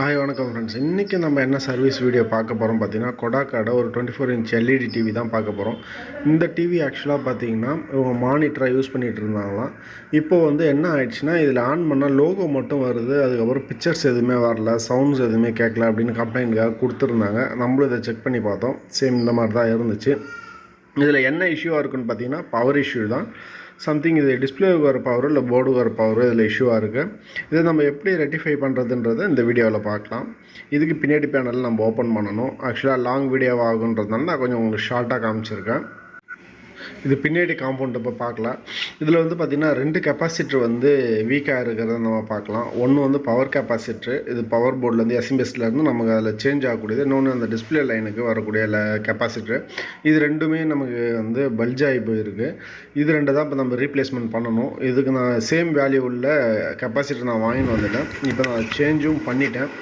Hi வணக்கம் friends. இன்றைக்கி நம்ம என்ன சர்வீஸ் வீடியோ பார்க்க போகிறோம் பார்த்தீங்கன்னா, கொடாக்காட ஒரு 24 இன்ச் எல்இடி டிவி தான் பார்க்க போகிறோம். இந்த டிவி ஆக்சுவலாக பார்த்தீங்கன்னா இவங்க மானிட்டராக யூஸ் பண்ணிகிட்டு இருந்தாங்களாம். இப்போது வந்து என்ன ஆயிடுச்சுன்னா, இதில் ஆன் பண்ணால் லோகோ மட்டும் வருது, அதுக்கப்புறம் பிக்சர்ஸ் எதுவுமே வரல, சவுண்ட்ஸ் எதுவுமே கேட்கல அப்படின்னு கம்ப்ளைண்ட்டுக்காக கொடுத்துருந்தாங்க. நம்மளும் இதை செக் பண்ணி பார்த்தோம். சேம் இந்த மாதிரி தான் இருந்துச்சு. இதில் என்ன இஷ்யூவாக இருக்குன்னு பார்த்தீங்கன்னா, பவர் இஷ்யூ தான். சம்திங் இது டிஸ்பிளேவுக்கு வர பவர் இல்லை போர்டுக்கு வர பவர் இதில் இஷ்யூவாக இருக்குது. இதை நம்ம எப்படி ரெட்டிஃபை பண்ணுறதுன்றதை இந்த வீடியோவில் பார்க்கலாம். இதுக்கு பின்னாடி பேனல் நம்ம ஓப்பன் பண்ணணும். ஆக்சுவலாக லாங் வீடியோவாக ஆகுன்றதுனால நான் கொஞ்சம் உங்களுக்கு ஷார்ட்டாக காமிச்சிருக்கேன். இது பின்னாடி காம்பவுண்ட் இப்போ பார்க்கலாம். இதில் வந்து பார்த்திங்கன்னா 2 கெப்பாசிட்டர் வந்து வீக்காக இருக்கிறத நம்ம பார்க்கலாம். ஒன்று வந்து பவர் கெப்பாசிட்டரு, இது பவர் போர்ட்லேருந்து எஸ்எம்பிஎஸ்லேருந்து நமக்கு அதில் சேஞ்ச் ஆகக்கூடியது. இன்னொன்று அந்த டிஸ்பிளே லைனுக்கு வரக்கூடிய கெப்பாசிட்டரு. இது ரெண்டுமே நமக்கு வந்து பல்ஜாகி போயிருக்கு. இது ரெண்டு தான் இப்போ நம்ம ரீப்ளேஸ்மெண்ட் பண்ணணும். இதுக்கு நான் சேம் வேல்யூ உள்ள கெப்பாசிட்டர் நான் வாங்கிட்டு வந்துட்டேன். இப்போ நான் சேஞ்சும் பண்ணிட்டேன்.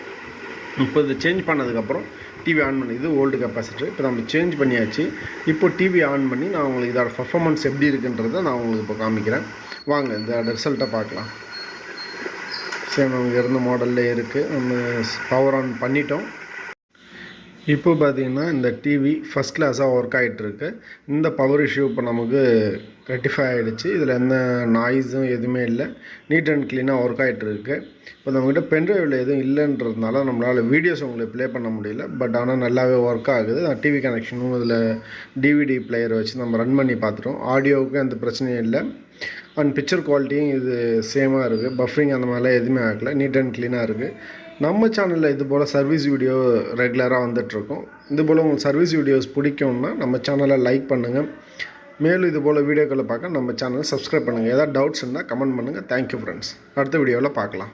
இப்போ இது சேஞ்ச் பண்ணதுக்கப்புறம் டிவி ஆன் பண்ணி, இது ஓல்டு கெப்பாசிட்டர். இப்போ நம்ம சேஞ்ச் பண்ணியாச்சு. இப்போ டிவி ஆன் பண்ணி நான் உங்களுக்கு இதோட பர்ஃபார்மன்ஸ் எப்படி இருக்குன்றதை நான் உங்களுக்கு இப்போ காமிக்கிறேன். வாங்க இந்த ரிசல்ட்டை பார்க்கலாம். சேம் நமக்கு இருந்த மாடல்லே இருக்குது. நம்ம பவர் ஆன் பண்ணிட்டோம். இப்போ பார்த்திங்கன்னா இந்த டிவி ஃபஸ்ட் கிளாஸாக ஒர்க் ஆகிட்டுருக்கு. இந்த பவர் இஷ்யூ இப்போ நமக்கு ரெட்டிஃபை ஆகிடுச்சு. இதில் எந்த நாய்ஸும் எதுவுமே இல்லை. நீட் அண்ட் க்ளீனாக ஒர்க் ஆகிட்டுருக்கு. இப்போ நம்மக்கிட்ட பென்ட்ரைவில் எதுவும் இல்லைன்றதுனால நம்மளால் வீடியோஸ் உங்களுக்கு ப்ளே பண்ண முடியல. பட் ஆனால் நல்லாவே ஒர்க் ஆகுது. டிவி கனெக்ஷனும் இதில் டிவிடி பிளேயர் வச்சு நம்ம ரன் பண்ணி பார்த்துட்டோம். ஆடியோவுக்கு எந்த பிரச்சனையும் இல்லை. அண்ட் பிக்சர் குவாலிட்டியும் இது சேமாக இருக்குது. பஃபரிங் அந்த மாதிரிலாம் எதுவுமே ஆகலை. நீட் அண்ட் க்ளீனாக இருக்குது. நம்ம சேனலில் இது போல் சர்வீஸ் வீடியோ ரெகுலராக வந்துட்டுருக்கோம். இது போல் உங்களுக்கு சர்வீஸ் வீடியோஸ் பிடிக்கும்னா நம்ம சேனலை லைக் பண்ணுங்கள். மேலும் இது போல் வீடியோக்களை பார்க்க நம்ம சேனலை சப்ஸ்கிரைப் பண்ணுங்கள். ஏதாவது டவுட்ஸ் இருந்தால் கமெண்ட் பண்ணுங்கள். Thank you friends. அடுத்த வீடியோவில் பார்க்கலாம்.